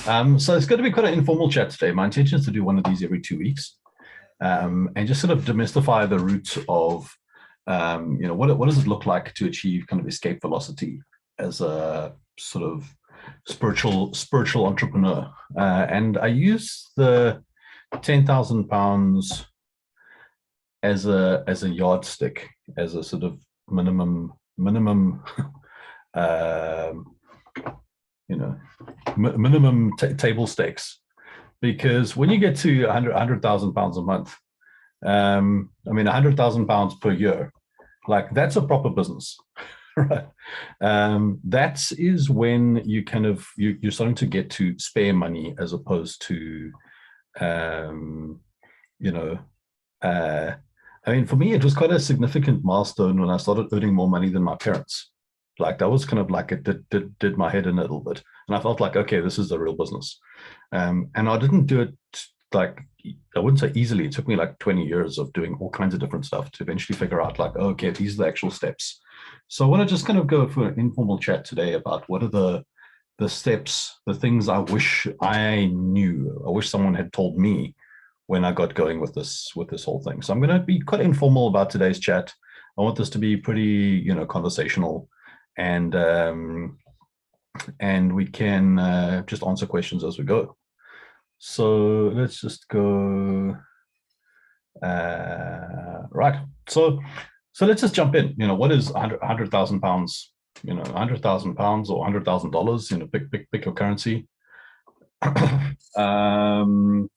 So it's going to be quite an informal chat today. My intention is to do one of these every 2 weeks, and just sort of demystify the roots of, what does it look like to achieve kind of escape velocity as a sort of spiritual entrepreneur. And I use the 10,000 pounds as a yardstick, as a sort of minimum uh, minimum table stakes, because when you get to 100,000 pounds a month, 100,000 pounds per year, like that's a proper business. Right. That is when you kind of you're starting to get to spare money, as opposed to for me, it was quite a significant milestone when I started earning more money than my parents. Like that was kind of like it did my head in a little bit, and I felt like, okay, this is the real business. And I didn't do it, like, I wouldn't say easily. It took me like 20 years of doing all kinds of different stuff to eventually figure out, like, okay, these are the actual steps. So I want to just kind of go for an informal chat today about what are the steps, the things I wish I knew. I wish someone had told me when I got going with this whole thing. So I'm going to be quite informal about today's chat. I want this to be pretty, conversational, and we can just answer questions as we go. So let's just go. Right. So let's just jump in. What is 100,000 pounds? 100,000 pounds or $100,000. Pick your currency. So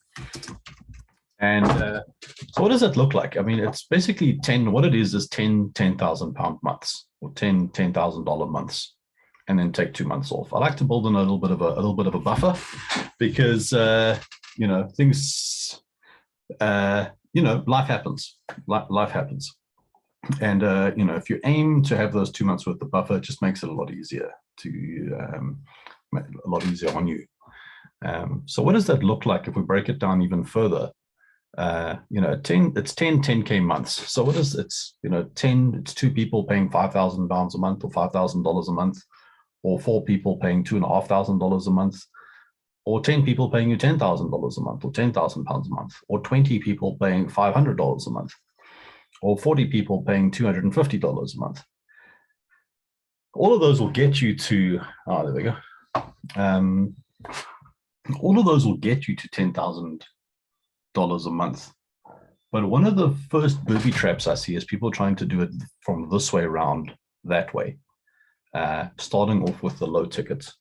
what does it look like? I mean, it's basically 10. What it is 10,000 pound months, or $10,000 months, and then take 2 months off. I like to build in a little bit of a buffer, because things, life happens. Life happens. And if you aim to have those 2 months worth of buffer, it just makes it a lot easier on you. So what does that look like if we break it down even further? It's 10K months. So what is it's 10, it's 2 people paying £5,000 a month, or $5,000 a month, or 4 people paying $2,500 a month, or 10 people paying you $10,000 a month, or £10,000 a month, or 20 people paying $500 a month, or 40 people paying $250 a month. All of those will get you to, there we go. All of those will get you to $10,000 a month. But one of the first booby traps I see is people trying to do it from this way around, that way, starting off with the low tickets,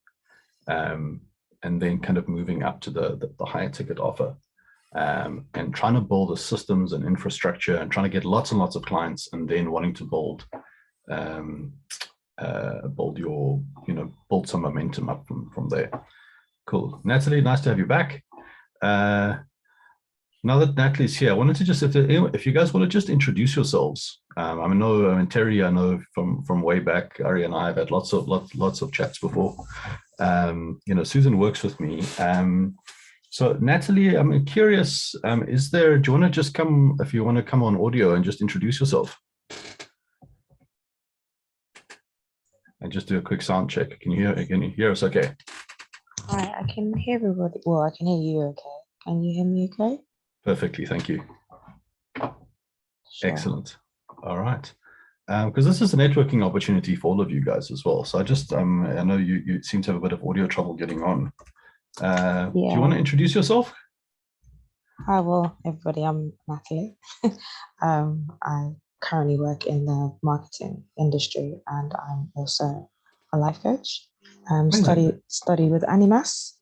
and then kind of moving up to the higher ticket offer, and trying to build the systems and infrastructure, and trying to get lots and lots of clients, and then wanting to build some momentum up from there. Cool. Natalie, nice to have you back. Now that Natalie's here, I wanted to just, if you guys want to just introduce yourselves. Terry, I know from way back. Ari and I have had lots of chats before. Susan works with me. So Natalie, I'm curious, do you want to just come, if you want to come on audio and just introduce yourself? And just do a quick sound check. Can you hear us okay? Hi, I can hear everybody. Well, I can hear you okay. Can you hear me okay? Perfectly, thank you. Sure. Excellent. All right. Because this is a networking opportunity for all of you guys as well. So I just, I know you seem to have a bit of audio trouble getting on. Do you want to introduce yourself? Hi, well, everybody, I'm Natalie. I currently work in the marketing industry, and I'm also a life coach. Study with Animas.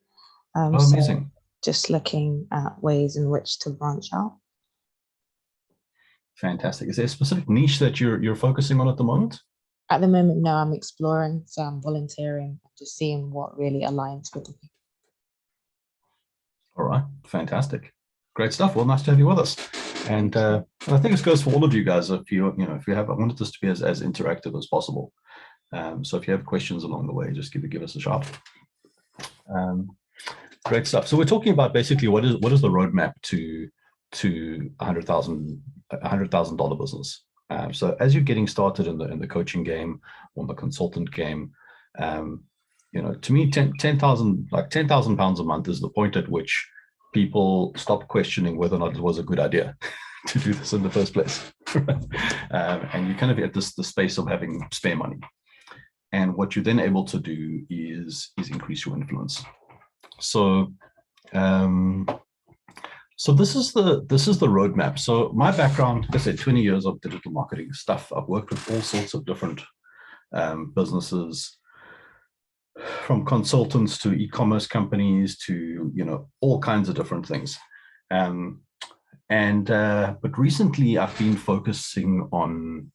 Amazing. Just looking at ways in which to branch out. Fantastic. Is there a specific niche that you're focusing on at the moment? At the moment, no, I'm exploring. So I'm volunteering, just seeing what really aligns with me. All right, fantastic. Great stuff. Well, nice to have you with us. And I think this goes for all of you guys. If you have, I wanted this to be as interactive as possible. So if you have questions along the way, just give us a shout. Great stuff. So we're talking about basically what is the roadmap to $100,000 business. So as you're getting started in the coaching game or the consultant game, To me, 10,000 like 10,000 pounds a month is the point at which people stop questioning whether or not it was a good idea to do this in the first place. And you kind of get the space of having spare money. And what you're then able to do is increase your influence. So, so this is the roadmap. So my background, like I said, 20 years of digital marketing stuff. I've worked with all sorts of different businesses, from consultants to e-commerce companies to all kinds of different things. But recently I've been focusing on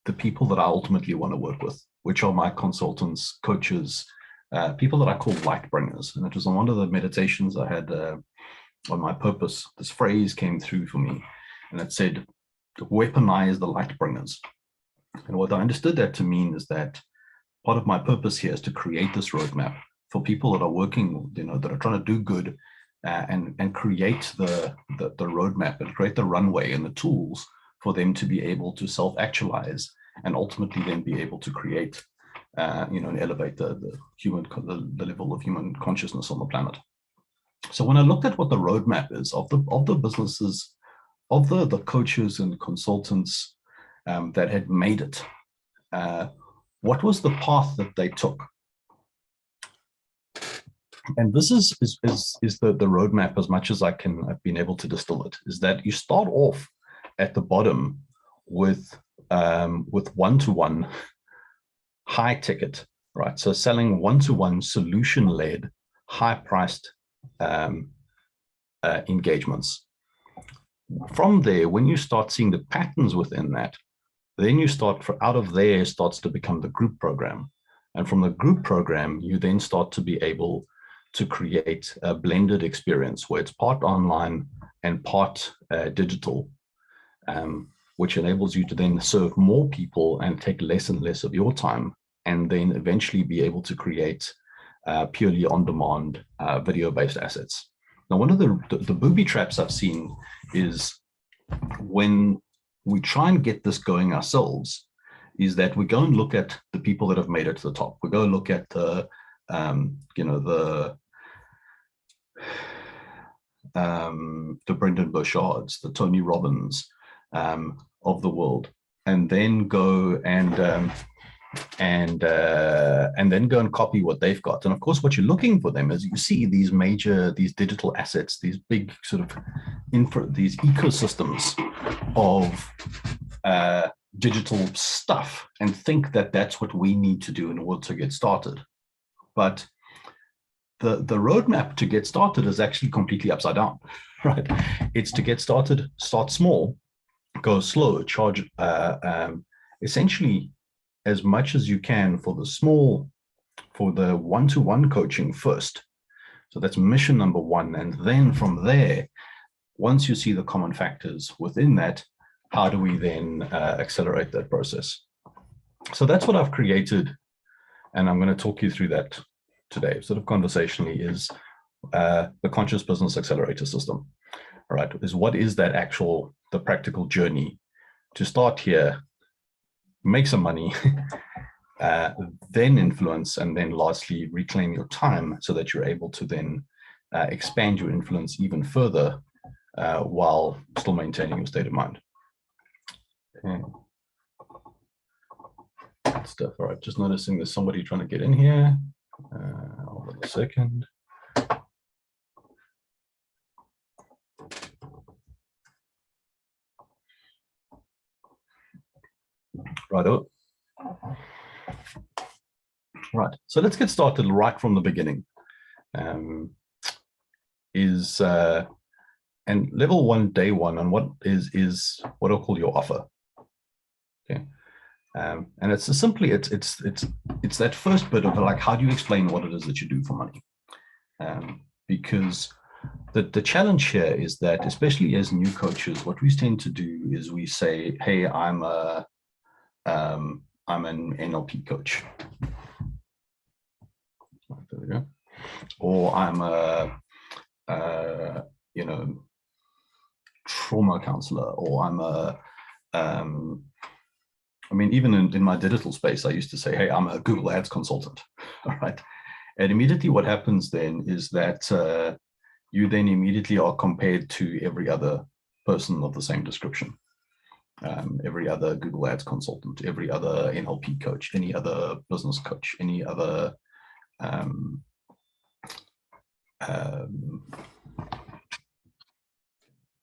the people that I ultimately want to work with, which are my consultants, coaches, people that I call light bringers. And it was on one of the meditations I had on my purpose. This phrase came through for me, and it said, weaponize the light bringers. And what I understood that to mean is that part of my purpose here is to create this roadmap for people that are working, that are trying to do good, and create the roadmap and create the runway and the tools for them to be able to self-actualize and ultimately then be able to create, and elevate the level of human consciousness on the planet. So when I looked at what the roadmap is of the businesses, of the coaches and consultants that had made it, what was the path that they took? And this is the roadmap, as much as I've been able to distill it, is that you start off at the bottom with one-to-one high ticket, right? So selling one-to-one solution-led, high-priced engagements. From there, when you start seeing the patterns within that, then you start, out of there starts to become the group program. And from the group program, you then start to be able to create a blended experience where it's part online and part digital, which enables you to then serve more people and take less and less of your time, and then eventually be able to create purely on-demand video-based assets. Now, one of the booby traps I've seen is when we try and get this going ourselves, is that we go and look at the people that have made it to the top. We go look at the Brendan Burchards, the Tony Robbins of the world, and then go and then go and copy what they've got. And of course, what you're looking for them is you see these digital assets, these big sort of these ecosystems of digital stuff, and think that that's what we need to do in order to get started. But the roadmap to get started is actually completely upside down, right? It's to get started, start small, go slow, charge essentially as much as you can for the one-to-one coaching first. So that's mission number one. And then from there, once you see the common factors within that, how do we then accelerate that process? So that's what I've created. And I'm going to talk you through that today, sort of conversationally, is the Conscious Business Accelerator system. All right, is what is that the practical journey to start here, make some money, then influence, and then lastly, reclaim your time so that you're able to then expand your influence even further while still maintaining your state of mind. Okay. Good stuff. All right, just noticing there's somebody trying to get in here. Hold on a second. Righto. Right, so let's get started right from the beginning. And level one, day one, and what is what I'll call your offer. Okay, and it's simply it's that first bit of like, how do you explain what it is that you do for money? Because the challenge here is that, especially as new coaches, what we tend to do is we say, hey, I'm an NLP coach. There we go. Or I'm a trauma counselor, or I'm I mean, even in my digital space, I used to say, hey, I'm a Google Ads consultant. All right. And immediately what happens then is that you then immediately are compared to every other person of the same description. Every other Google Ads consultant, every other NLP coach, any other business coach, any other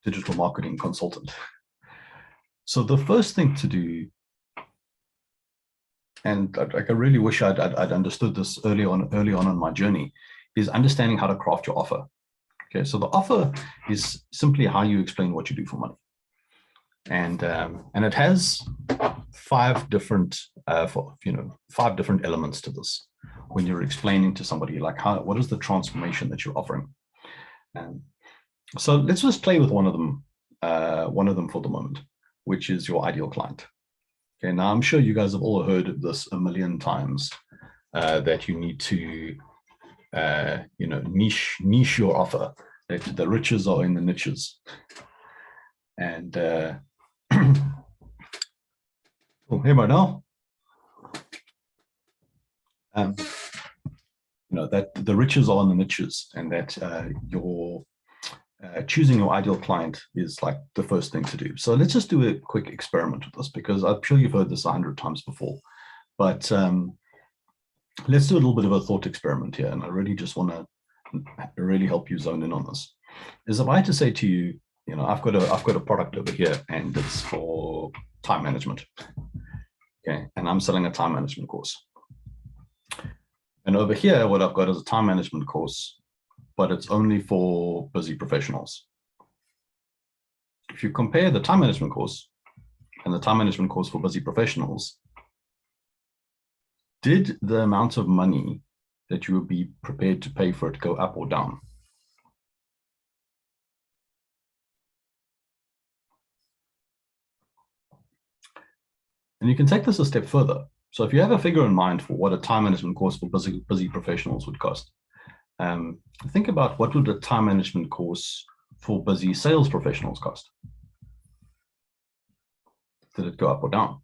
digital marketing consultant. So the first thing to do, and I really wish I'd understood this early on in my journey, is understanding how to craft your offer. Okay, so the offer is simply how you explain what you do for money, and it has five different elements to this. When you're explaining to somebody, like, what is the transformation that you're offering? So let's just play with one of them for the moment, which is your ideal client. Okay, now I'm sure you guys have all heard this a million times, that you need to niche your offer, that the riches are in the niches. And oh, hey Marnell. That the riches are in the niches, and that your choosing your ideal client is like the first thing to do. So let's just do a quick experiment with this, because I'm sure you've heard this 100 times before, but let's do a little bit of a thought experiment here. And I really just want to really help you zone in on this. Is if I had to say to you, I've got a product over here, and it's for time management. Okay, and I'm selling a time management course. And over here, what I've got is a time management course, but it's only for busy professionals. If you compare the time management course and the time management course for busy professionals, did the amount of money that you would be prepared to pay for it go up or down? And you can take this a step further. So if you have a figure in mind for what a time management course for busy professionals would cost, think about what would a time management course for busy sales professionals cost? Did it go up or down?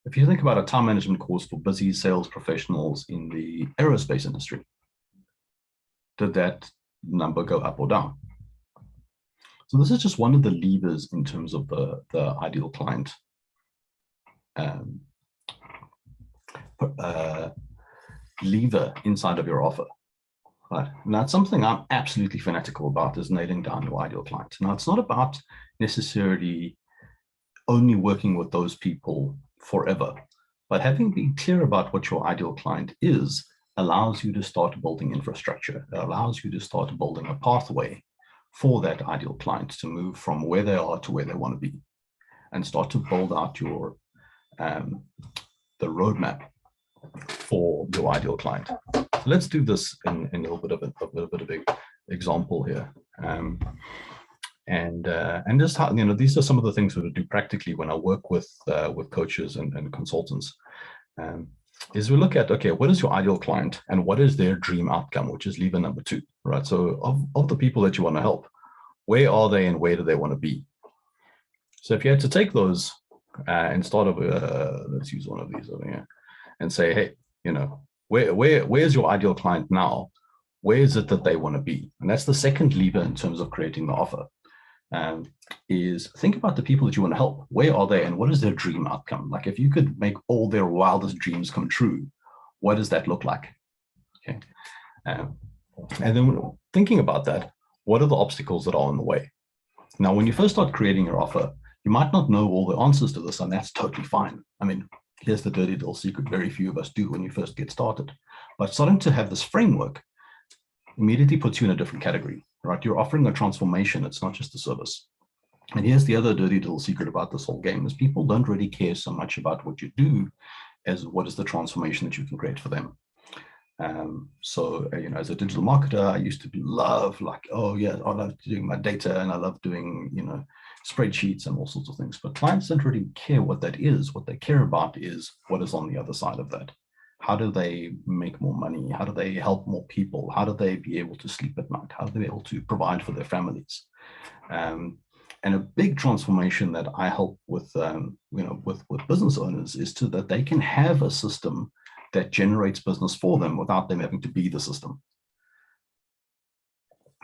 If you think about a time management course for busy sales professionals in the aerospace industry, did that number go up or down? So this is just one of the levers in terms of the ideal client lever inside of your offer. Right. Now, it's something I'm absolutely fanatical about, is nailing down your ideal client. Now, it's not about necessarily only working with those people forever, but having been clear about what your ideal client is allows you to start building infrastructure. It allows you to start building a pathway for that ideal client to move from where they are to where they want to be, and start to build out your the roadmap for your ideal client. So let's do this in a little bit of an example here, and just how, these are some of the things that I do practically when I work with coaches and consultants. Is we look at, okay, what is your ideal client and what is their dream outcome, which is lever number 2, right? So of the people that you want to help, where are they and where do they want to be? So if you had to take those and start over, let's use one of these over here and say, hey, where's your ideal client now? Where is it that they want to be? And that's the second lever in terms of creating the offer. Is think about the people that you want to help. Where are they and what is their dream outcome? Like, if you could make all their wildest dreams come true, what does that look like? Okay. And then thinking about that, what are the obstacles that are in the way? Now, when you first start creating your offer, you might not know all the answers to this, and that's totally fine. I mean, here's the dirty little secret very few of us do when you first get started. But starting to have this framework immediately puts you in a different category, right? You're offering a transformation. It's not just a service. And here's the other dirty little secret about this whole game, is people don't really care so much about what you do as what is the transformation that you can create for them. So, as a digital marketer, I used to love, like, oh yeah, I love doing my data and I love doing, spreadsheets and all sorts of things. But clients don't really care what that is. What they care about is what is on the other side of that. How do they make more money? How do they help more people? How do they be able to sleep at night? How do they be able to provide for their families? And a big transformation that I help with, with business owners is that they can have a system that generates business for them without them having to be the system.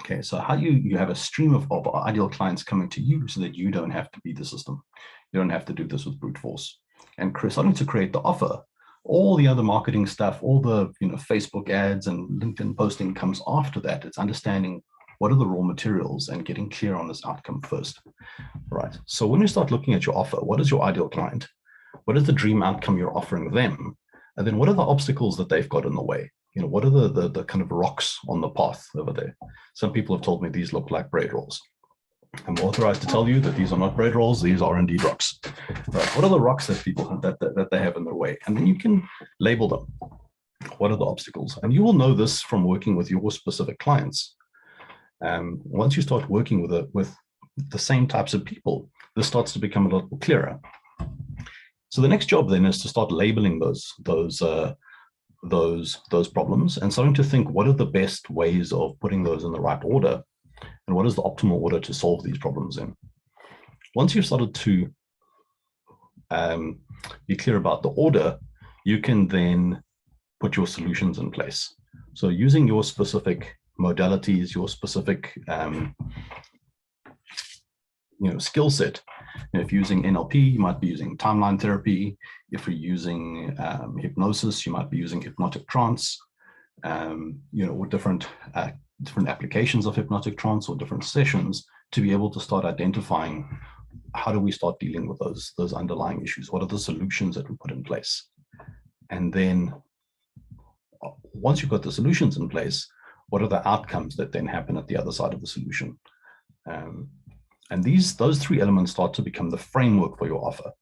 Okay, so how you have a stream of ideal clients coming to you so that you don't have to be the system. You don't have to do this with brute force. And starting to create the offer, all the other marketing stuff, all the Facebook ads and LinkedIn posting comes after that. It's understanding what are the raw materials and getting clear on this outcome first. Right. So when you start looking at your offer, what is your ideal client? What is the dream outcome you're offering them? And then what are the obstacles that they've got in the way? What are the kind of rocks on the path over there? Some people have told me these look like braid rolls. I'm authorized to tell you that these are not braid rolls, these are indeed rocks. Right. What are the rocks that people that they have in their way? And then you can label them. What are the obstacles? And you will know this from working with your specific clients. Once you start working with the same types of people, this starts to become a lot more clearer. So the next job then is to start labeling those problems and starting to think, what are the best ways of putting those in the right order, and what is the optimal order to solve these problems in. Once you've started to be clear about the order, you can then put your solutions in place. So using your specific modalities, your specific skill set. If you're using NLP, you might be using timeline therapy. If you're using hypnosis, you might be using hypnotic trance, or different applications of hypnotic trance or different sessions to be able to start identifying how do we start dealing with those underlying issues? What are the solutions that we put in place? And then once you've got the solutions in place, what are the outcomes that then happen at the other side of the solution? And those three elements start to become the framework for your offer.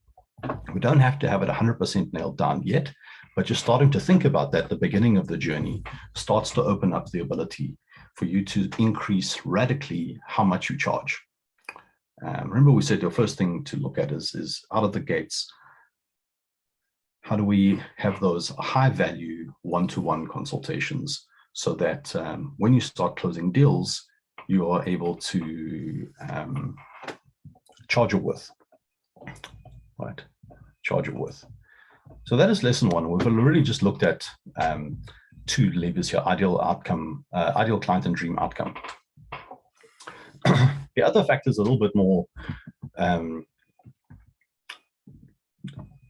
We don't have to have it 100% nailed down yet, but just starting to think about that, the beginning of the journey starts to open up the ability for you to increase radically how much you charge. Remember, we said your first thing to look at is out of the gates, how do we have those high value one-to-one consultations so that when you start closing deals, you are able to charge your worth, right? Charge your worth. So that is lesson one. We've already just looked at two levers here: ideal outcome, ideal client and dream outcome. The other factor is a little bit more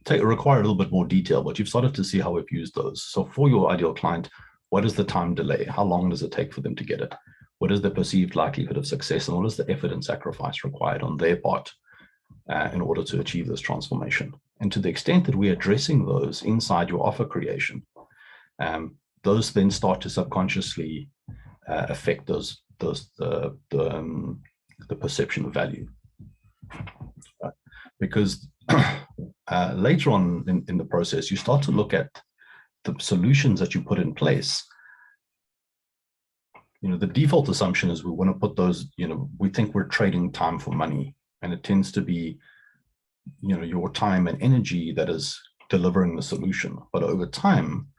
require a little bit more detail, but you've started to see how we've used those. So for your ideal client, what is the time delay? How long does it take for them to get it? What is the perceived likelihood of success, and what is the effort and sacrifice required on their part in order to achieve this transformation? And to the extent that we're addressing those inside your offer creation, those then start to subconsciously affect the perception of value. Because later on in the process, you start to look at the solutions that you put in place. The default assumption is we want to put those, we think we're trading time for money, and it tends to be, your time and energy that is delivering the solution. But over time,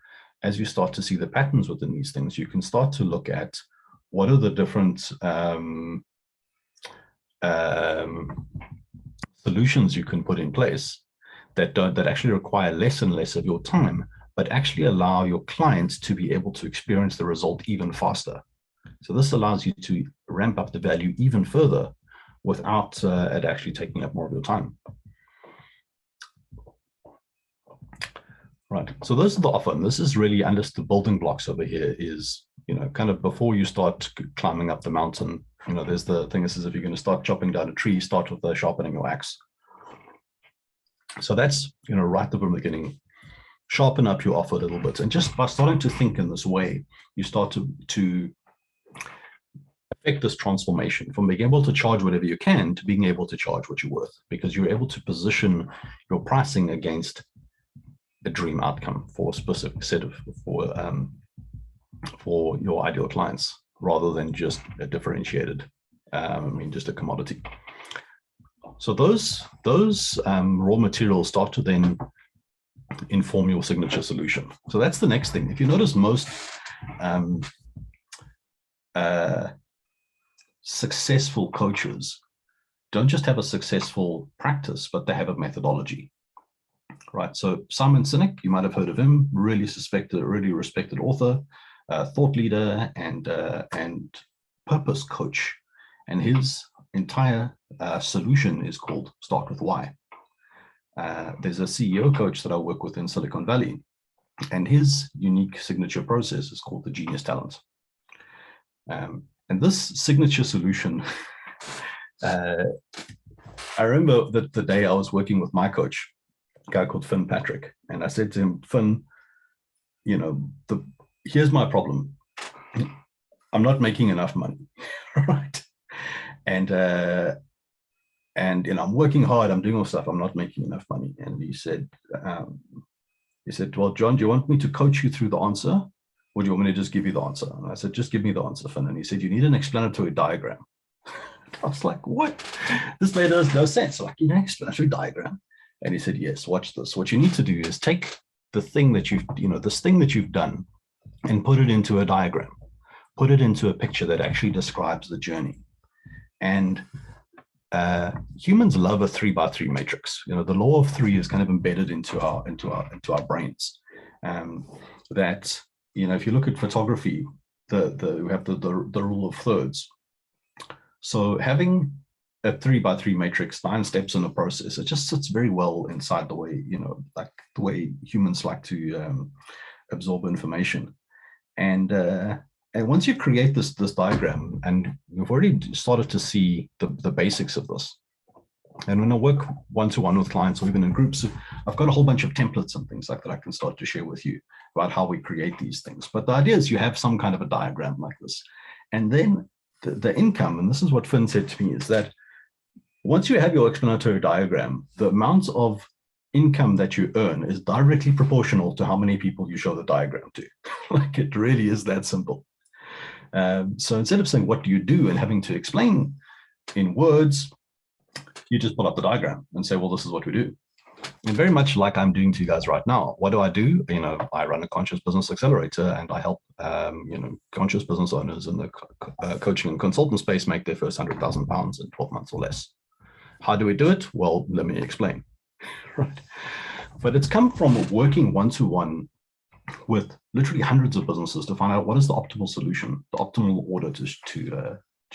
as you start to see the patterns within these things, you can start to look at what are the different solutions you can put in place that actually require less and less of your time, but actually allow your clients to be able to experience the result even faster. So this allows you to ramp up the value even further without it actually taking up more of your time. Right. So those are the offer, and this is really under the building blocks over here is, kind of before you start climbing up the mountain, there's the thing that says if you're going to start chopping down a tree, start with sharpening your axe. So that's, right from the beginning, sharpen up your offer a little bit. And just by starting to think in this way, you start to affect this transformation from being able to charge whatever you can to being able to charge what you're worth, because you're able to position your pricing against a dream outcome for a specific set of for your ideal clients, rather than just a differentiated, just a commodity. So those raw materials start to then inform your signature solution. So that's the next thing. If you notice, most successful coaches don't just have a successful practice, but they have a methodology. right? So Simon Sinek, you might have heard of him, really respected author, thought leader, and purpose coach. And his entire solution is called Start With Why. There's a CEO coach that I work with in Silicon Valley, and his unique signature process is called the Genius Talent. And this signature solution, I remember that the day I was working with my coach, a guy called Finn Patrick, and I said to him, Finn, here's my problem. I'm not making enough money, right? And I'm working hard. I'm doing all stuff. I'm not making enough money. And he said, well, John, do you want me to coach you through the answer, or do you want me to just give you the answer? And I said, just give me the answer, Finn. And he said, you need an explanatory diagram. I was like, what? This made no sense. Like, explanatory diagram. And he said, yes, watch this. What you need to do is take the thing that this thing that you've done and put it into a diagram, put it into a picture that actually describes the journey. And humans love a 3x3 matrix. The law of 3 is kind of embedded into our brains. That if you look at photography, we have the rule of thirds. So having a 3x3 matrix, 9 steps in a process, it just sits very well inside the way like the way humans like to absorb information. And once you create this diagram, and we've already started to see the basics of this. And when I work one-to-one with clients or even in groups, I've got a whole bunch of templates and things like that I can start to share with you about how we create these things. But the idea is you have some kind of a diagram like this. And then the income, and this is what Finn said to me, is that once you have your explanatory diagram, the amount of income that you earn is directly proportional to how many people you show the diagram to. Like, it really is that simple. So instead of saying, what do you do, and having to explain in words, you just pull up the diagram and say, well, this is what we do. And very much like I'm doing to you guys right now. What do? I run a conscious business accelerator, and I help, conscious business owners in the coaching and consultant space make their first £100,000 in 12 months or less. How do we do it? Well, let me explain. Right. But it's come from working one-to-one with literally hundreds of businesses to find out what is the optimal solution, the optimal order to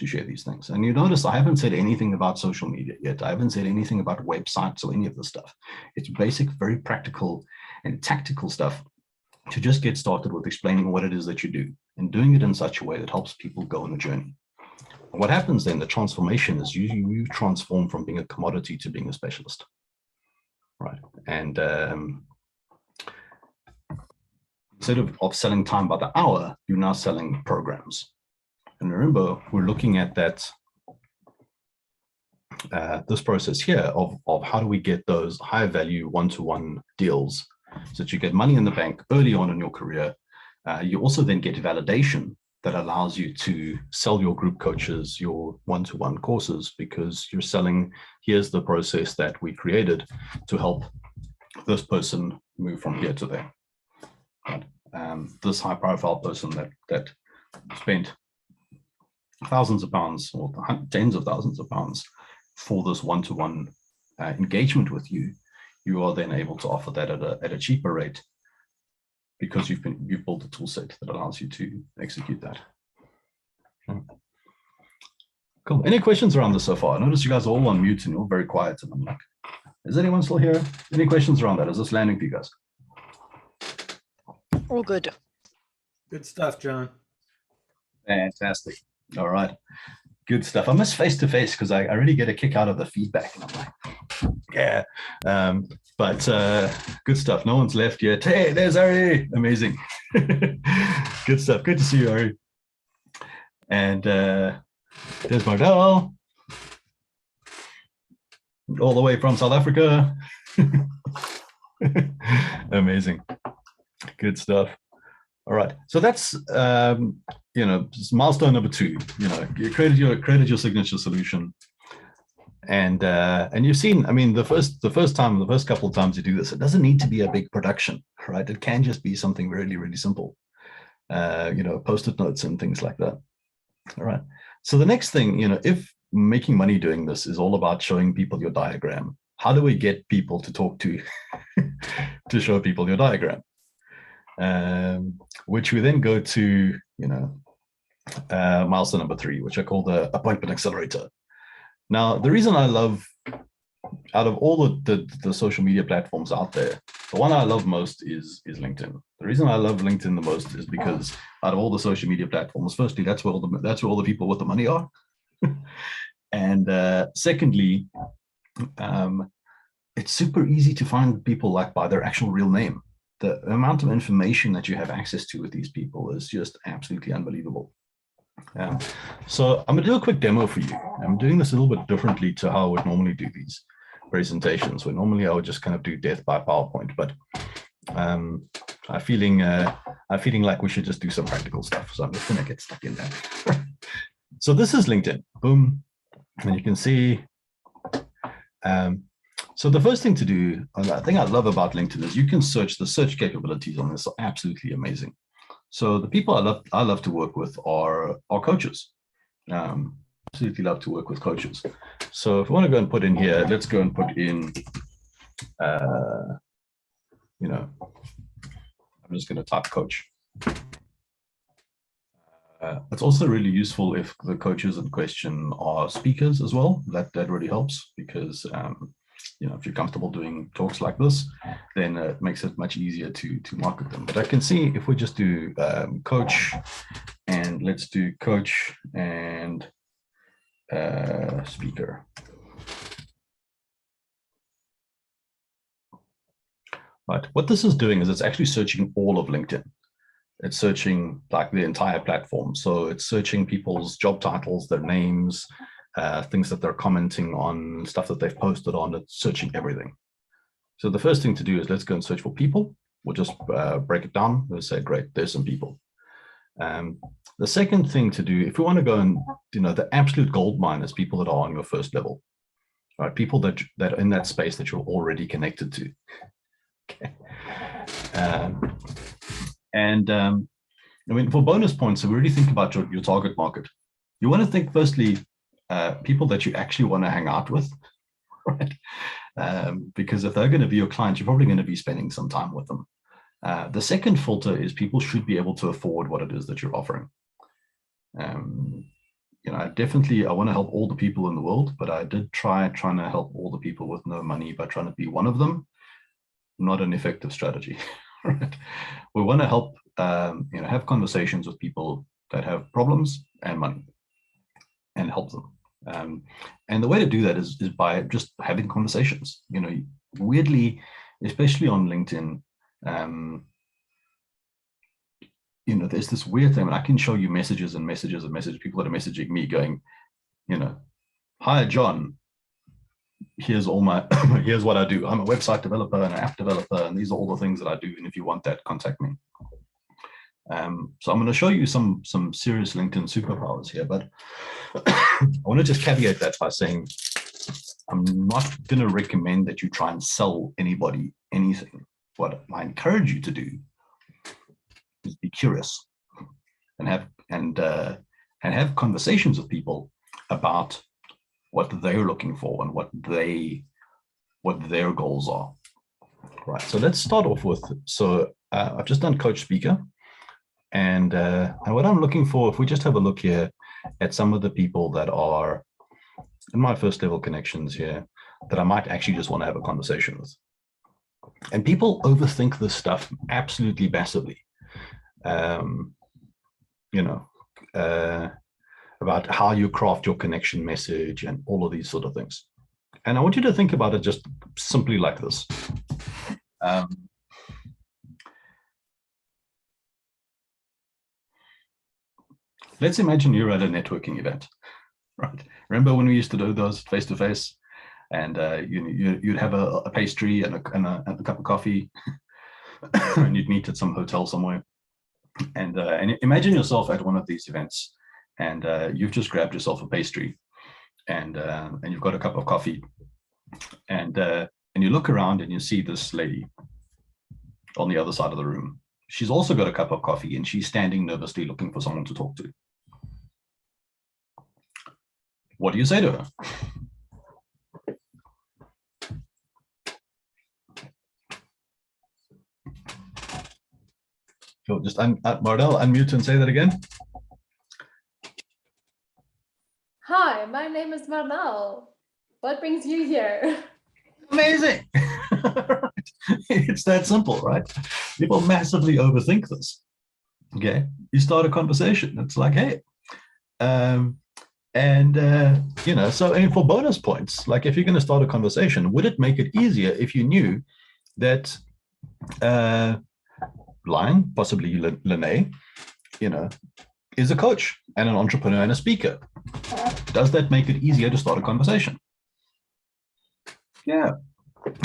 share these things. And you notice I haven't said anything about social media yet. I haven't said anything about websites or any of this stuff. It's basic, very practical and tactical stuff to just get started with explaining what it is that you do and doing it in such a way that helps people go on a journey. What happens then, the transformation is you transform from being a commodity to being a specialist. Right. And instead of selling time by the hour, you're now selling programs. And remember, we're looking at that this process here of how do we get those high value one-to-one deals so that you get money in the bank early on in your career. You also then get validation that allows you to sell your group coaches, your one-to-one courses, because you're selling, here's the process that we created to help this person move from here to there. Right? This high profile person that spent thousands of pounds or tens of thousands of pounds for this one-to-one engagement with you, you are then able to offer that at a cheaper rate because you've built a tool set that allows you to execute that. Okay. Cool. Any questions around this so far? I notice you guys are all on mute and you're all very quiet, and I'm like, is anyone still here? Any questions around that? Is this landing for you guys? All good. Good stuff, John. Fantastic. All right. Good stuff. I miss face-to-face because I really get a kick out of the feedback. And I'm like, yeah. But good stuff. No one's left yet. Hey, there's Ari. Amazing. Good stuff. Good to see you, Ari. And there's Mardell. All the way from South Africa. Amazing. Good stuff. All right. So that's milestone number 2. You created your signature solution, and you've seen. I mean, the first couple of times you do this, it doesn't need to be a big production, right? It can just be something really, really simple. Post-it notes and things like that. All right. So the next thing, if making money doing this is all about showing people your diagram, how do we get people to talk to to show people your diagram? Which we then go to, milestone number 3, which I call the appointment accelerator. Now, the reason I love, out of all the social media platforms out there, the one I love most is LinkedIn. The reason I love LinkedIn the most is because out of all the social media platforms, firstly, that's where all the people with the money are. And secondly, it's super easy to find people like by their actual real name. The amount of information that you have access to with these people is just absolutely unbelievable. So I'm going to do a quick demo for you. I'm doing this a little bit differently to how I would normally do these presentations, where normally I would just kind of do death by PowerPoint, but I'm feeling like we should just do some practical stuff. So I'm just going to get stuck in there. So this is LinkedIn. Boom. And you can see, so the first thing to do, and the thing I love about LinkedIn is you can search. The search capabilities on this are absolutely amazing. So the people I love to work with are coaches. Absolutely love to work with coaches. So if we want to go and put in here, let's go and put in, I'm just going to type coach. It's also really useful if the coaches in question are speakers as well. That really helps because if you're comfortable doing talks like this, then it makes it much easier to market them. But I can see if we just do coach, and let's do coach and speaker. Right. What this is doing is it's actually searching all of LinkedIn. It's searching like the entire platform. So it's searching people's job titles, their names, things that they're commenting on, stuff that they've posted on. It's searching everything. So the first thing to do is let's go and search for people. We'll just break it down. We'll say, great, there's some people. The second thing to do, if we want to go and, the absolute gold mine is people that are on your first level, right? People that are in that space that you're already connected to. Okay. For bonus points, so we really think about your target market. You want to think firstly, people that you actually want to hang out with, right? Because if they're going to be your clients, you're probably going to be spending some time with them. The second filter is people should be able to afford what it is that you're offering. I want to help all the people in the world, but I did trying to help all the people with no money by trying to be one of them. Not an effective strategy. Right? We want to help, have conversations with people that have problems and money, and help them. And the way to do that is by just having conversations. Weirdly, especially on LinkedIn, there's this weird thing, and I can show you messages and messages and messages. People that are messaging me going, hi John, here's all my here's what I do. I'm a website developer and an app developer, and these are all the things that I do. And if you want that, contact me. So I'm going to show you some serious LinkedIn superpowers here, but I want to just caveat that by saying I'm not going to recommend that you try and sell anybody anything. What I encourage you to do is be curious and have conversations with people about what they're looking for and what their goals are. Right. So let's start off with, I've just done coach speaker. And what I'm looking for, if we just have a look here at some of the people that are in my first level connections here, that I might actually just want to have a conversation with. And people overthink this stuff absolutely massively. About how you craft your connection message and all of these sort of things. And I want you to think about it just simply like this. Let's imagine you're at a networking event, right? Remember when we used to do those face-to-face, and you'd have a pastry and a cup of coffee, and you'd meet at some hotel somewhere. And imagine yourself at one of these events, and you've just grabbed yourself a pastry, and you've got a cup of coffee, and you look around and you see this lady on the other side of the room. She's also got a cup of coffee, and she's standing nervously looking for someone to talk to. What do you say to her? Cool. Just Mardell, unmute and say that again. Hi, my name is Marnal. What brings you here? Amazing. It's that simple, right? People massively overthink this. Okay, you start a conversation. It's like, hey, so and for bonus points, like if you're going to start a conversation, would it make it easier if you knew that Lion, possibly Lene, is a coach and an entrepreneur and a speaker? Does that make it easier to start a conversation? Yeah,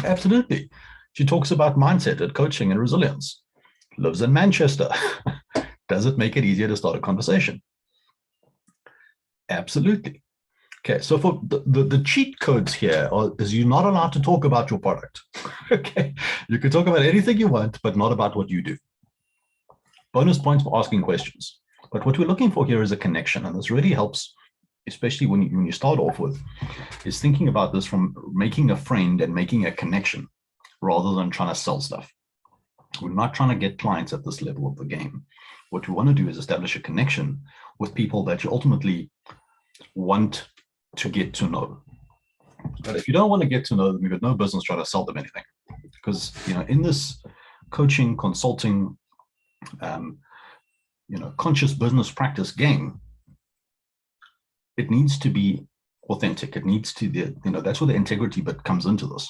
absolutely. She talks about mindset and coaching and resilience. Lives in Manchester. Does it make it easier to start a conversation? Absolutely. Okay, so for the cheat codes here is you're not allowed to talk about your product. Okay, you can talk about anything you want, but not about what you do. Bonus points for asking questions. But what we're looking for here is a connection, and this really helps, especially when you start off with, is thinking about this from making a friend and making a connection rather than trying to sell stuff. We're not trying to get clients at this level of the game. What we want to do is establish a connection with people that you ultimately want to get to know. But if you don't want to get to know them, you've got no business trying to sell them anything. Because in this coaching, consulting, conscious business practice game, it needs to be authentic. It needs to be, that's where the integrity bit comes into this,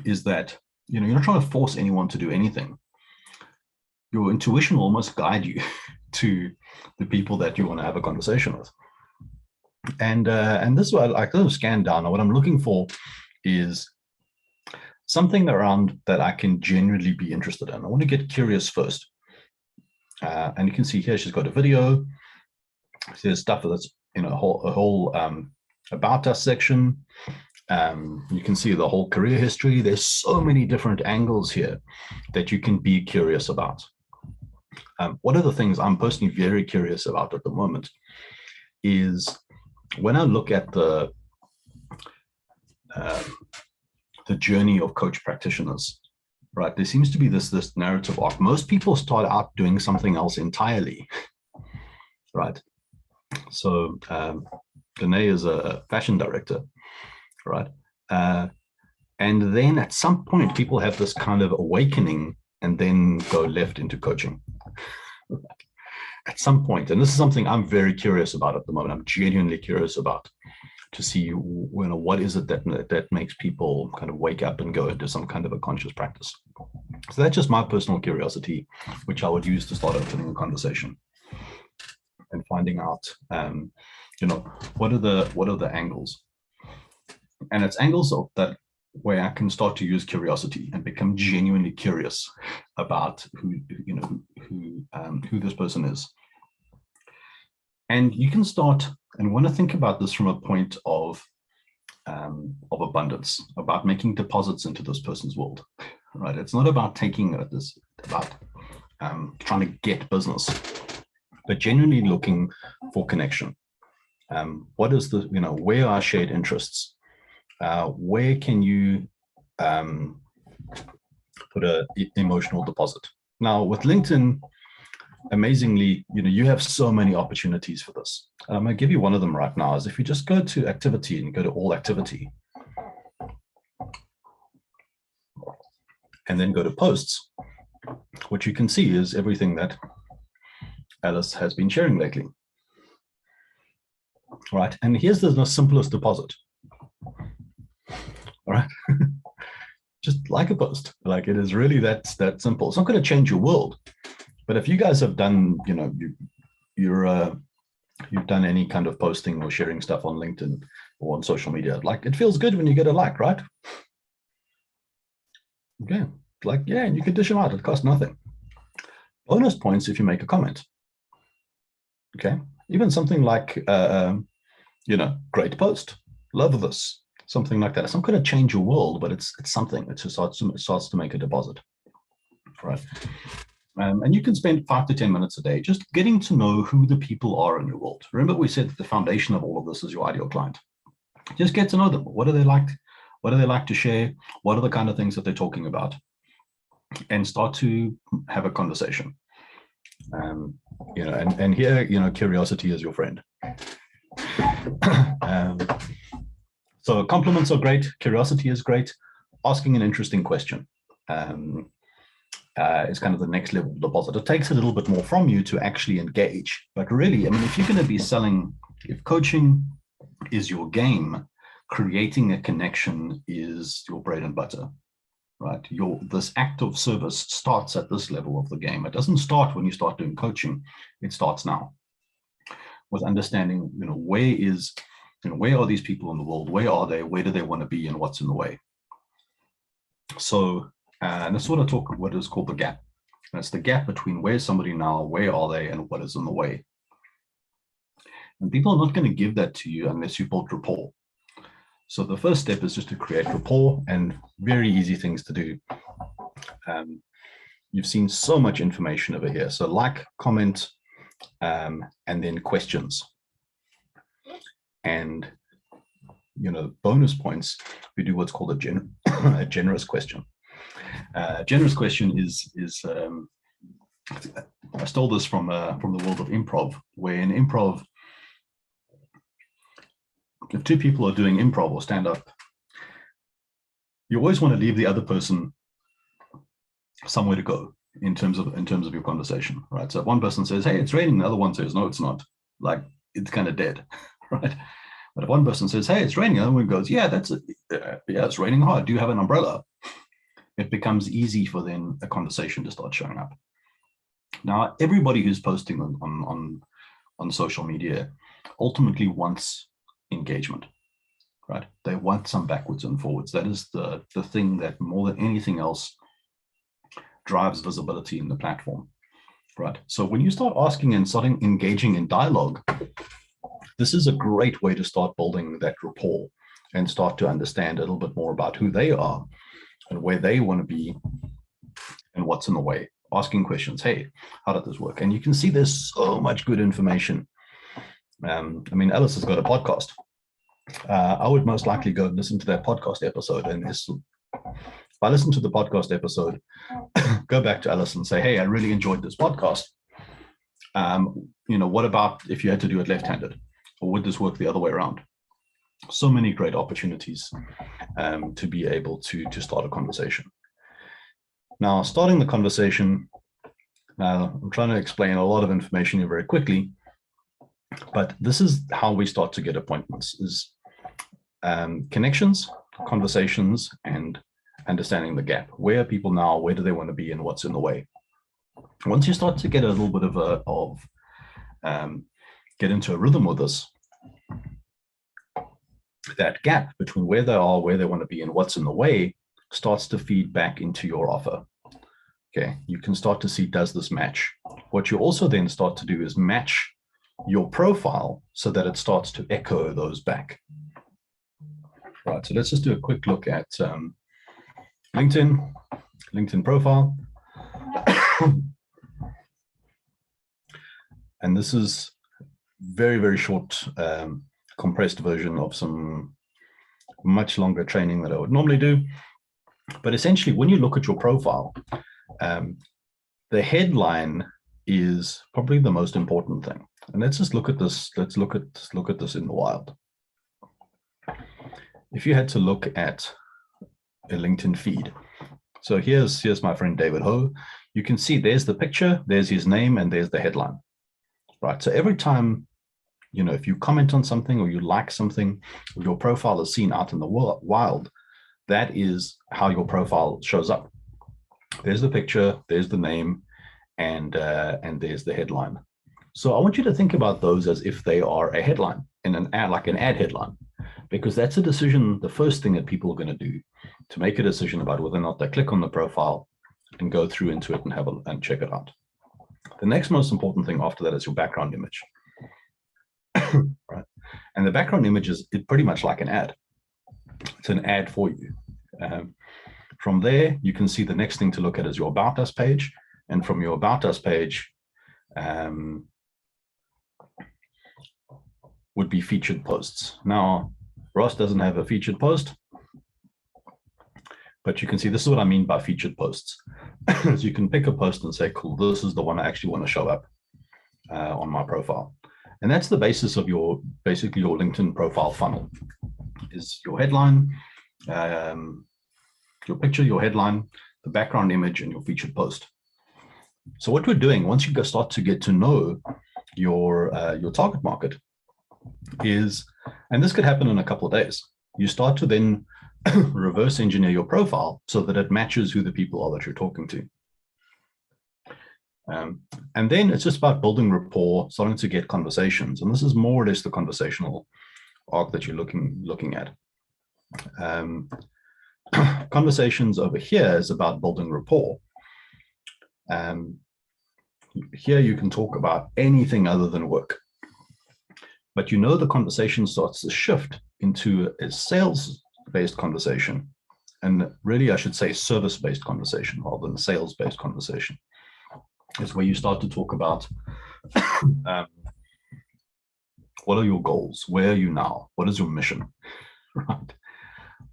is that, you're not trying to force anyone to do anything. Your intuition will almost guide you to the people that you want to have a conversation with. And this is what I kind of scan down. And what I'm looking for is something around that I can genuinely be interested in. I want to get curious first. And you can see here, she's got a video. There's stuff that's, a whole about us section. You can see the whole career history. There's so many different angles here that you can be curious about. One of the things I'm personally very curious about at the moment is when I look at the journey of coach practitioners, right? There seems to be this narrative arc. Most people start out doing something else entirely, right? So Danae is a fashion director, right? And then at some point, people have this kind of awakening and then go left into coaching. At some point, and this is something I'm very curious about at the moment. I'm genuinely curious about to see, what is it that makes people kind of wake up and go into some kind of a conscious practice. So that's just my personal curiosity, which I would use to start opening a conversation and finding out, what are the angles, and it's angles of that where I can start to use curiosity and become genuinely curious about who this person is. And you can start and want to think about this from a point of abundance, about making deposits into this person's world, right? It's not about taking this, about trying to get business, but genuinely looking for connection. What is the, where are shared interests? Where can you put an emotional deposit? Now with LinkedIn, amazingly, you have so many opportunities for this. I'm going to give you one of them right now. Is if you just go to activity and go to all activity, and then go to posts, what you can see is everything that Alice has been sharing lately. All right, and here's the simplest deposit. All right, just like a post, like it is really that simple. It's not going to change your world, but if you guys have done, you've done any kind of posting or sharing stuff on LinkedIn or on social media, like it feels good when you get a like, right? Okay, like, yeah, and you can dish them out. It costs nothing. Bonus points if you make a comment. Okay, even something like, great post, love this, something like that. It's not going to change your world, but it's something. It just starts to make a deposit, right? And you can spend 5 to 10 minutes a day just getting to know who the people are in your world. Remember, we said that the foundation of all of this is your ideal client. Just get to know them. What do they like? What do they like to share? What are the kind of things that they're talking about? And start to have a conversation. And here, curiosity is your friend. So compliments are great. Curiosity is great. Asking an interesting question is kind of the next level deposit. It takes a little bit more from you to actually engage. But really, if you're going to be selling, if coaching is your game, creating a connection is your bread and butter, right? This act of service starts at this level of the game. It doesn't start when you start doing coaching. It starts now with understanding, where are these people in the world? Where are they? Where do they want to be? And what's in the way? So, and let's sort of talk what is called the gap. And it's the gap between where's somebody now, where are they, and what is in the way. And people are not going to give that to you unless you build rapport. So the first step is just to create rapport, and very easy things to do. You've seen so much information over here. So like, comment, and then questions. And, bonus points, we do what's called a generous question. Generous question is I stole this from the world of improv, where in improv, if two people are doing improv or stand-up, you always want to leave the other person somewhere to go in terms of your conversation, right? So if one person says, "Hey, it's raining," the other one says, "No, it's not." Like, it's kind of dead, right? But if one person says, "Hey, it's raining," the other one goes, "Yeah, it's raining hard. Do you have an umbrella?" It becomes easy for then a conversation to start showing up. Now, everybody who's posting on social media ultimately wants engagement, right? They want some backwards and forwards. That is the thing that more than anything else drives visibility in the platform, right? So when you start asking and starting engaging in dialogue, this is a great way to start building that rapport and start to understand a little bit more about who they are and where they want to be and what's in the way. Asking questions, hey, how did this work? And you can see there's so much good information. Alice has got a podcast. I would most likely go and listen to that podcast episode. And if I listen to the podcast episode, go back to Alice and say, "Hey, I really enjoyed this podcast. What about if you had to do it left-handed? Or would this work the other way around?" So many great opportunities to be able to start a conversation. Now, starting the conversation, I'm trying to explain a lot of information here very quickly, but this is how we start to get appointments, is connections, conversations, and understanding the gap. Where are people now? Where do they want to be? And what's in the way? Once you start to get a little bit of get into a rhythm with this, that gap between where they are, where they want to be, and what's in the way starts to feed back into your offer. Okay, you can start to see, does this match? What you also then start to do is match your profile so that it starts to echo those back. Right, so let's just do a quick look at LinkedIn profile. And this is very, very short, compressed version of some much longer training that I would normally do. But essentially, when you look at your profile, the headline is probably the most important thing. And let's just look at this. Let's look at this in the wild. If you had to look at a LinkedIn feed, so here's my friend David Ho. You can see there's the picture, there's his name, and there's the headline. Right. So every time, if you comment on something or you like something, or your profile is seen out in the wild, that is how your profile shows up. There's the picture, there's the name, and there's the headline. So I want you to think about those as if they are a headline in an ad, like an ad headline, because that's a decision, the first thing that people are going to do to make a decision about whether or not they click on the profile and go through into it and check it out. The next most important thing after that is your background image. Right. And the background image is pretty much like an ad. It's an ad for you. From there, you can see the next thing to look at is your About Us page. And from your About Us page would be featured posts. Now, Ross doesn't have a featured post, but you can see this is what I mean by featured posts. is you can pick a post and say, cool, this is the one I actually want to show up on my profile. And that's the basis of basically your LinkedIn profile funnel, is your headline, your picture, your headline, the background image, and your featured post. So what we're doing, once you start to get to know your target market, is, and this could happen in a couple of days, you start to then reverse engineer your profile so that it matches who the people are that you're talking to. And then it's just about building rapport, starting to get conversations. And this is more or less the conversational arc that you're looking at. Conversations over here is about building rapport. Here you can talk about anything other than work. But the conversation starts to shift into a sales-based conversation. And really, I should say service-based conversation rather than sales-based conversation. It's where you start to talk about what are your goals? Where are you now? What is your mission? Right?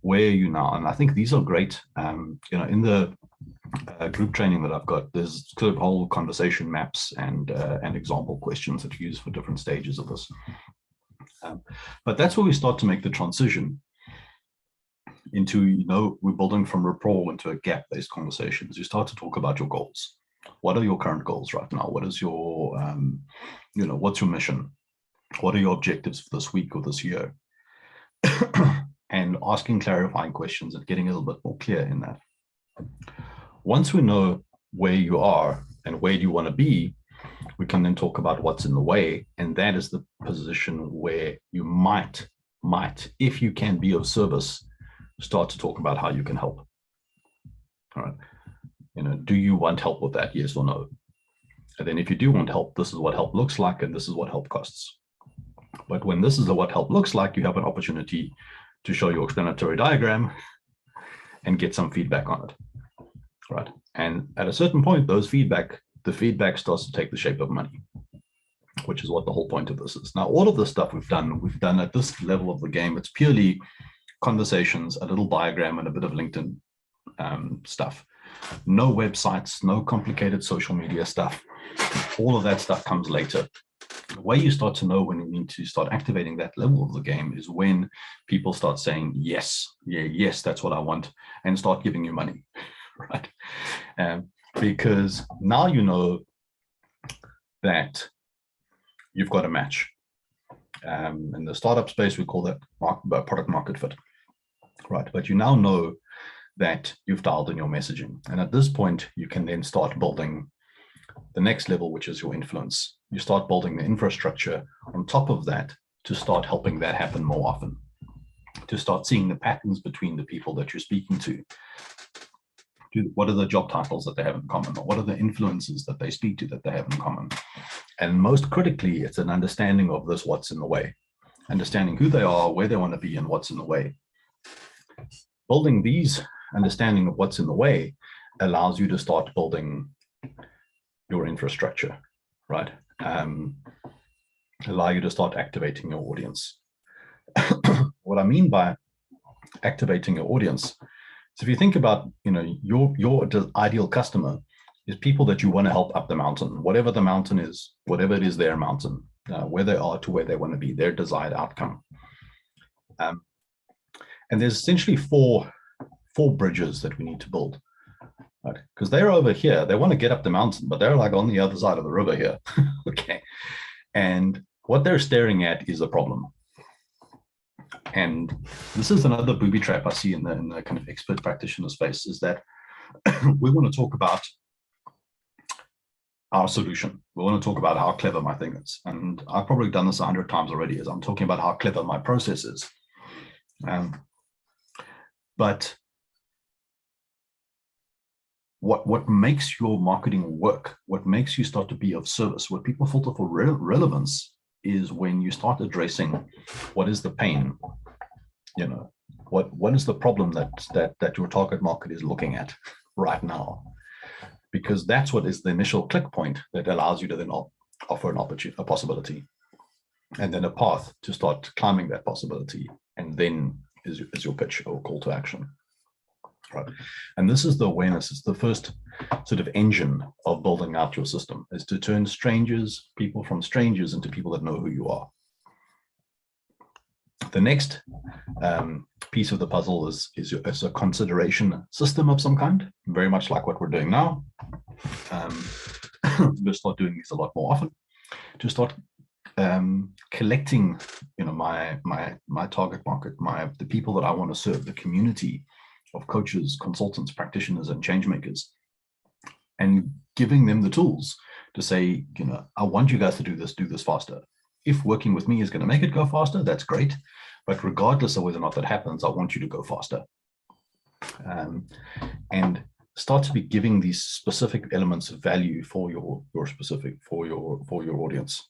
Where are you now? And I think these are great. In the group training that I've got, there's sort of whole conversation maps and example questions that you use for different stages of this. But that's where we start to make the transition into, we're building from rapport into a gap-based conversations. You start to talk about your goals. What are your current goals right now? What is your, what's your mission? What are your objectives for this week or this year? And asking clarifying questions and getting a little bit more clear in that. Once we know where you are and where you want to be, we can then talk about what's in the way. And that is the position where you might, if you can be of service, start to talk about how you can help. All right. Do you want help with that? Yes or no? And then if you do want help, this is what help looks like, and this is what help costs. But when this is what help looks like, you have an opportunity to show your explanatory diagram and get some feedback on it. Right. And at a certain point, the feedback starts to take the shape of money, which is what the whole point of this is. Now, all of the stuff we've done at this level of the game. It's purely conversations, a little diagram, and a bit of LinkedIn stuff. No websites, no complicated social media stuff. All of that stuff comes later. The way you start to know when you need to start activating that level of the game is when people start saying, yes, yes, that's what I want, and start giving you money, right? Because now you know that you've got a match. In the startup space, we call that product market fit, right? But you now know that you've dialed in your messaging. And at this point, you can then start building the next level, which is your influence. You start building the infrastructure on top of that to start helping that happen more often, to start seeing the patterns between the people that you're speaking to. What are the job titles that they have in common? Or what are the influences that they speak to that they have in common? And most critically, it's an understanding of this, what's in the way, understanding who they are, where they want to be, and what's in the way. Building these understanding of what's in the way allows you to start building your infrastructure, right? Allow you to start activating your audience. What I mean by activating your audience, so if you think about, your ideal customer is people that you want to help up the mountain, whatever the mountain is, whatever it is their mountain, where they are to where they want to be, their desired outcome. And there's essentially four bridges that we need to build, right? Because they're over here, they want to get up the mountain, but they're like on the other side of the river here. Okay. And what they're staring at is a problem. And this is another booby trap I see in the kind of expert practitioner space, is that we want to talk about our solution. We want to talk about how clever my thing is. And I've probably done this 100 times already, as I'm talking about how clever my process is. But what makes your marketing work, what makes you start to be of service, what people filter for relevance, is when you start addressing what is the pain, what is the problem that your target market is looking at right now, because that's what is the initial click point that allows you to then offer an opportunity, a possibility, and then a path to start climbing that possibility, and then is your pitch or call to action. right? And this is the awareness. It's the first sort of engine of building out your system, is to turn people from strangers into people that know who you are. The next piece of the puzzle is a consideration system of some kind, very much like what we're doing now. We'll start doing these a lot more often to start collecting, my target market, the people that I want to serve, the community of coaches, consultants, practitioners, and change makers, and giving them the tools to say, I want you guys to do this faster. If working with me is going to make it go faster, that's great. But regardless of whether or not that happens, I want you to go faster. And start to be giving these specific elements of value for your audience.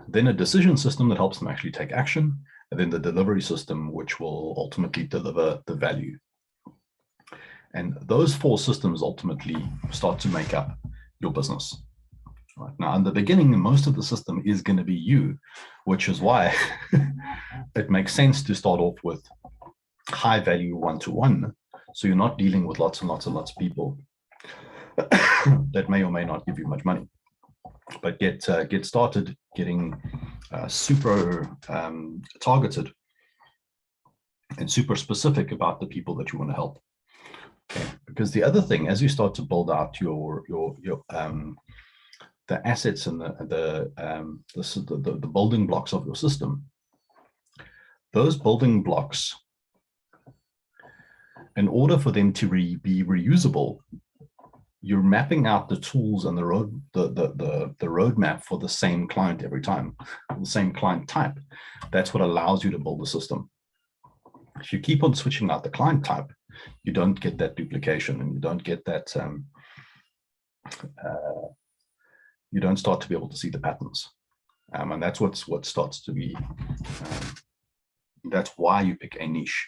Then a decision system that helps them actually take action, and then the delivery system, which will ultimately deliver the value. And those four systems ultimately start to make up your business. Right. Now, in the beginning, most of the system is going to be you, which is why it makes sense to start off with high value one-to-one. So you're not dealing with lots and lots and lots of people that may or may not give you much money. But get started getting super targeted and super specific about the people that you want to help. Okay. Because the other thing, as you start to build out your the assets and the building blocks of your system, those building blocks, in order for them to be reusable, you're mapping out the tools and the roadmap for the same client every time, the same client type. That's what allows you to build the system. If you keep on switching out the client type, you don't get that duplication, and you don't get that. You don't start to be able to see the patterns, and that's what starts to be. That's why you pick a niche.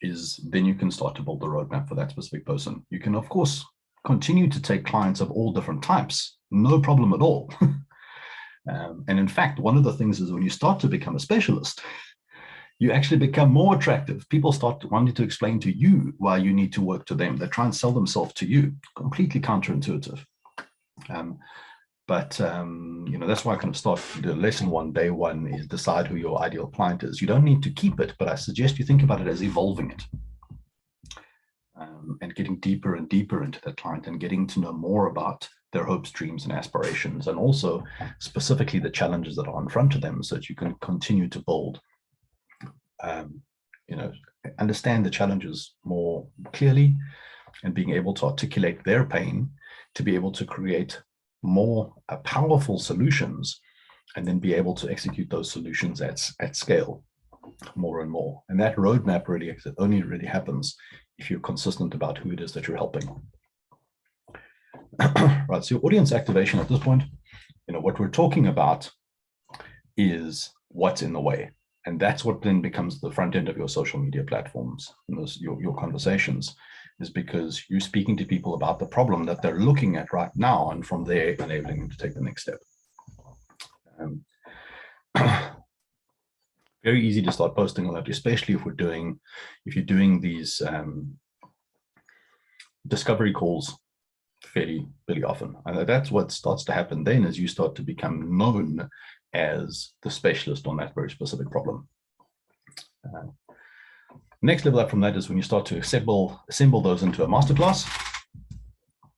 Is then you can start to build the roadmap for that specific person. You can, of course, continue to take clients of all different types, no problem at all. And in fact, one of the things is when you start to become a specialist, you actually become more attractive. People start wanting to explain to you why you need to work to them. They try and sell themselves to you, completely counterintuitive. But that's why I kind of start the lesson one, day one, is decide who your ideal client is. You don't need to keep it, but I suggest you think about it as evolving it, and getting deeper and deeper into that client and getting to know more about their hopes, dreams, and aspirations, and also specifically the challenges that are in front of them, so that you can continue to build, understand the challenges more clearly, and being able to articulate their pain to be able to create more powerful solutions, and then be able to execute those solutions at scale more and more. And that roadmap only really happens if you're consistent about who it is that you're helping. Right, so your audience activation at this point, what we're talking about is what's in the way. And that's what then becomes the front end of your social media platforms and your conversations, is because you're speaking to people about the problem that they're looking at right now, and from there enabling them to take the next step. Very easy to start posting on that, especially if you're doing these discovery calls fairly often. And that's what starts to happen then, as you start to become known as the specialist on that very specific problem. Next level up from that is when you start to assemble those into a masterclass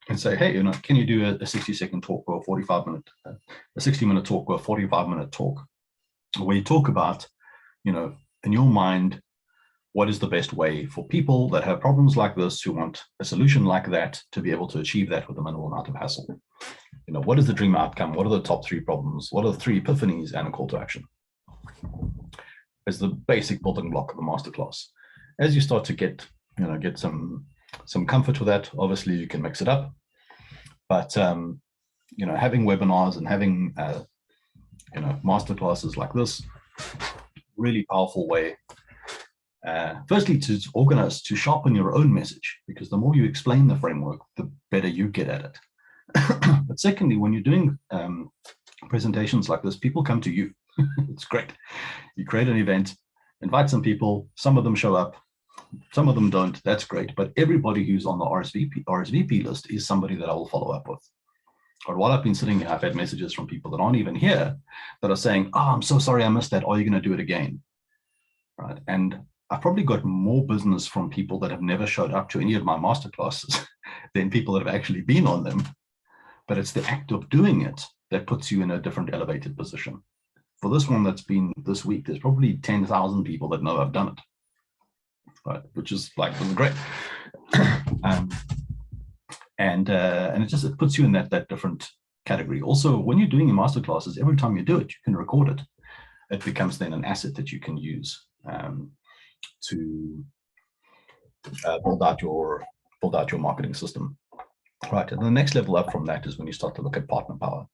and say, hey, can you do a 60-second talk or a 45-minute, a 60-minute talk or a 45-minute talk, where you talk about, in your mind, what is the best way for people that have problems like this, who want a solution like that, to be able to achieve that with a minimal amount of hassle. What is the dream outcome? What are the top 3 problems? What are the 3 epiphanies, and a call to action? As the basic building block of the masterclass. As you start to get some comfort with that, obviously you can mix it up. But having webinars and having masterclasses like this, really powerful way. Firstly, to organize, to sharpen your own message, because the more you explain the framework, the better you get at it. But secondly, when you're doing presentations like this, people come to you. It's great. You create an event, invite some people, some of them show up, Some of them don't, that's great, but everybody who's on the RSVP list is somebody that I will follow up with. Or while I've been sitting here, I've had messages from people that aren't even here that are saying, oh, I'm so sorry I missed that. Are you going to do it again? Right. And I've probably got more business from people that have never showed up to any of my masterclasses than people that have actually been on them. But it's the act of doing it that puts you in a different elevated position. For this one that's been this week, there's probably 10,000 people that know I've done it. Right, which is like really great. And it puts you in that different category. Also, when you're doing your masterclasses, every time you do it, you can record it. It becomes then an asset that you can use to build out your marketing system. Right, and the next level up from that is when you start to look at partner power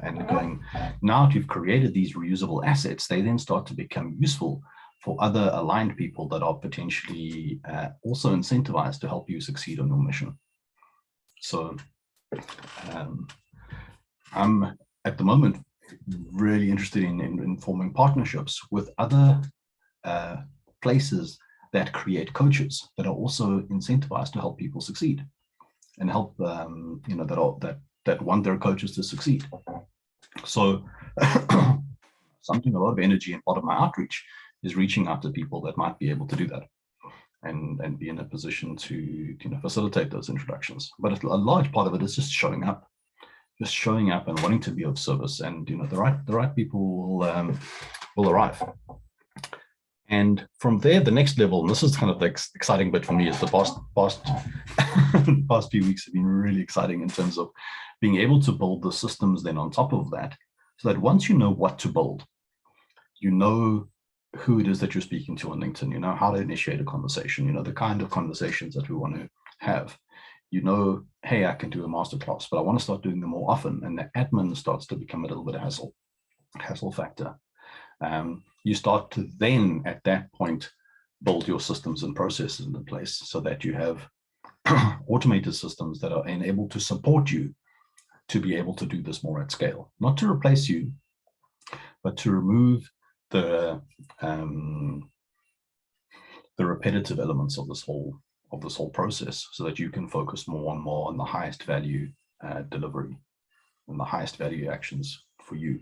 and going, now that you've created these reusable assets, they then start to become useful for other aligned people that are potentially also incentivized to help you succeed on your mission. So I'm at the moment really interested in forming partnerships with other places that create coaches that are also incentivized to help people succeed and help that want their coaches to succeed. So something, a lot of energy and part of my outreach is reaching out to people that might be able to do that and be in a position to facilitate those introductions. But a large part of it is just showing up and wanting to be of service, and the right people will arrive. And from there, the next level, and this is kind of the exciting bit for me, is the past few weeks have been really exciting in terms of being able to build the systems then on top of that, so that once you know what to build, you know who it is that you're speaking to on LinkedIn, you know how to initiate a conversation, you know the kind of conversations that we want to have. You know, hey, I can do a masterclass, but I want to start doing them more often, and the admin starts to become a little bit of hassle factor. You start to then, at that point, build your systems and processes in place so that you have automated systems that are enabled to support you to be able to do this more at scale, not to replace you, but to remove the repetitive elements of this whole process, so that you can focus more and more on the highest value delivery and the highest value actions for you,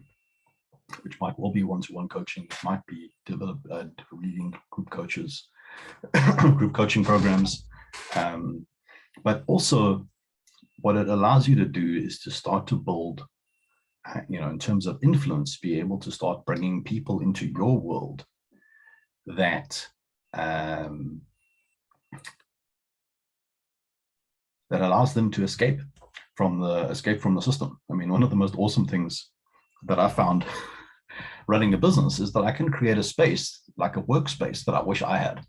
which might well be one-to-one coaching, it might be leading group coaches, group coaching programs, but also what it allows you to do is to start to build, in terms of influence, be able to start bringing people into your world that that allows them to escape from the system. I mean, one of the most awesome things that I found running a business is that I can create a space, like a workspace, that I wish I had.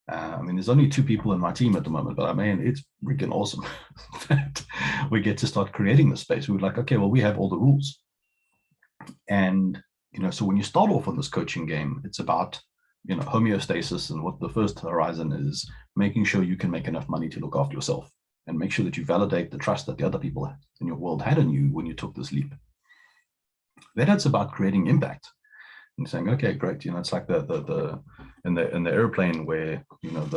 I mean, there's only 2 people in my team at the moment, but I mean, it's freaking awesome that we get to start creating the space. We're like, okay, well, we have all the rules. And, so when you start off on this coaching game, it's about, homeostasis, and what the first horizon is making sure you can make enough money to look after yourself and make sure that you validate the trust that the other people in your world had in you when you took this leap. Then it's about creating impact and saying, okay, great. It's like the in the airplane where, when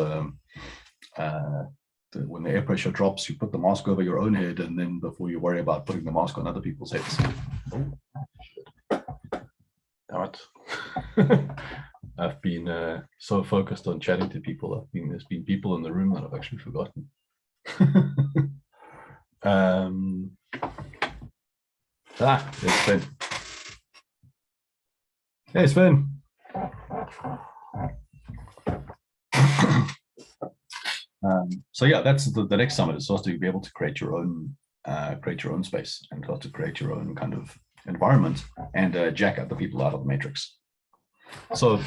the air pressure drops, you put the mask over your own head, and then before you worry about putting the mask on other people's heads. Oh, all right. I've been so focused on chatting to people. There's been people in the room that I've actually forgotten. There's Sven. Hey, Sven. So yeah, that's the next summit. Is supposed to be able to create your own space and start to create your own kind of environment and jack up the people out of the matrix. So,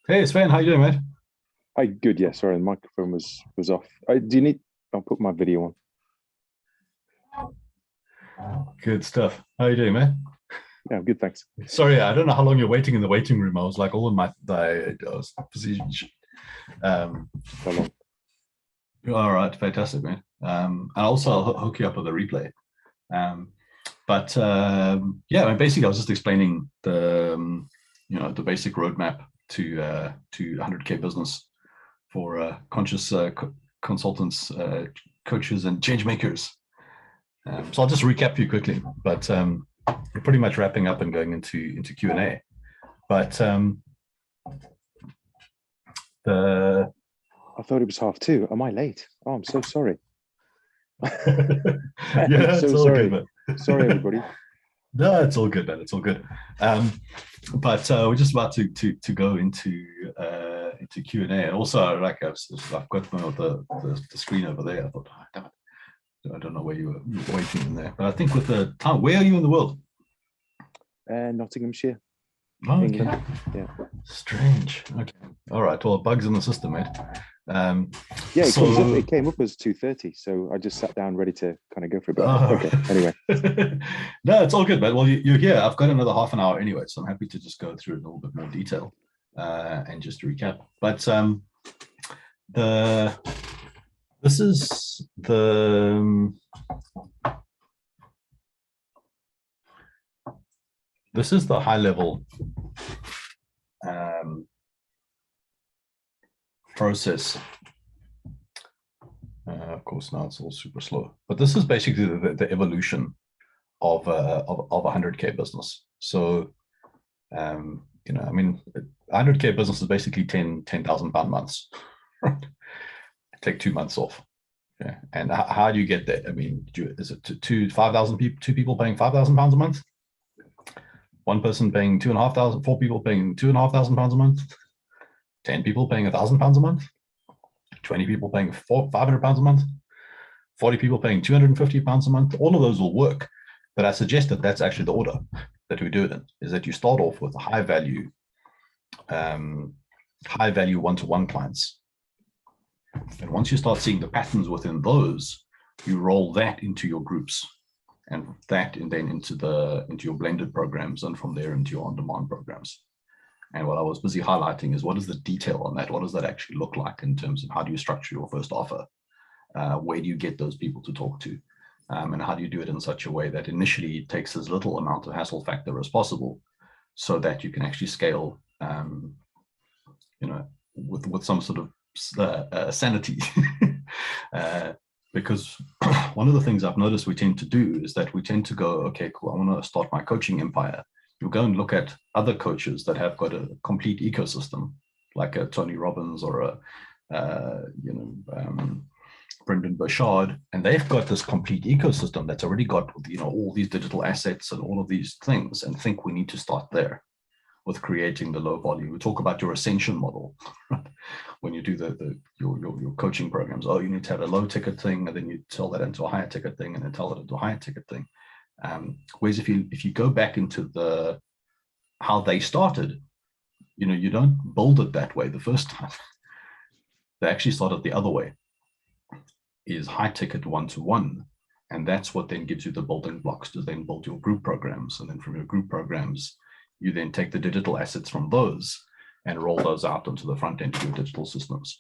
hey Sven, how you doing, mate? Hi, good. Yeah, sorry, the microphone was off. Do you need? I'll put my video on. Good stuff. How you doing, man? Yeah, I'm good, thanks. Sorry, I don't know how long you're waiting in the waiting room. I was like all in my position. How long? All right, fantastic, man. And also I'll hook you up with a replay. Yeah, basically I was just explaining the the basic roadmap to 100K business for conscious consultants, coaches, and change makers. So I'll just recap you quickly, but we're pretty much wrapping up and going into Q&A. But I thought it was 2:30. Am I late? Oh, I'm so sorry. Yeah, so it's all sorry. good, man. Sorry, everybody. No, it's all good, man. It's all good. But we're just about to go into Q&A, and also like I've got the screen over there. I thought, oh, damn it, I don't know where you were waiting in there, but I think with the time, where are you in the world? Nottinghamshire. Oh, okay. England. Yeah. Strange. Okay. All right. Well, bugs in the system, mate. Yeah, so, it came up as 2:30, so I just sat down ready to kind of go for a bit. Oh. Okay, anyway. No, it's all good, man. Well, you're here. I've got another half an hour anyway, so I'm happy to just go through it in a little bit more detail and just to recap. But this is the high level process. Of course, now it's all super slow, but this is basically the evolution of a 100K business. So, you know, I mean, 100K business is basically 10,000 pound months. Right? Take 2 months off. Okay. And how do you get there? I mean, is it two people paying 5,000 pounds a month? One person paying 2,500, 4 people paying 2,500 pounds a month, 10 people paying 1,000 pounds a month, 20 people paying 500 pounds a month, 40 people paying 250 pounds a month. All of those will work. But I suggest that that's actually the order that we do it in, is that you start off with high value one-to-one clients. And once you start seeing the patterns within those, you roll that into your groups, and that and then into your blended programs, and from there into your on-demand programs. And what I was busy highlighting is, what is the detail on that? What does that actually look like in terms of how do you structure your first offer? Where do you get those people to talk to? And how do you do it in such a way that initially it takes as little amount of hassle factor as possible, so that you can actually scale, you know, with some sort of sanity. Because one of the things I've noticed we tend to do is that we tend to go, okay, cool, I want to start my coaching empire. You go and look at other coaches that have got a complete ecosystem, like a Tony Robbins or a Brendan Burchard, and they've got this complete ecosystem that's already got, you know, all these digital assets and all of these things, and think we need to start there with creating the low volume. We talk about your ascension model, right? When you do your coaching programs, oh, you need to have a low ticket thing, and then you tell that into a higher ticket thing, and then tell it into a higher ticket thing. Whereas if you go back into how they started, you know, you don't build it that way the first time. They actually started the other way, is high ticket one-to-one. And that's what then gives you the building blocks to then build your group programs. And then from your group programs, you then take the digital assets from those and roll those out onto the front end of your digital systems.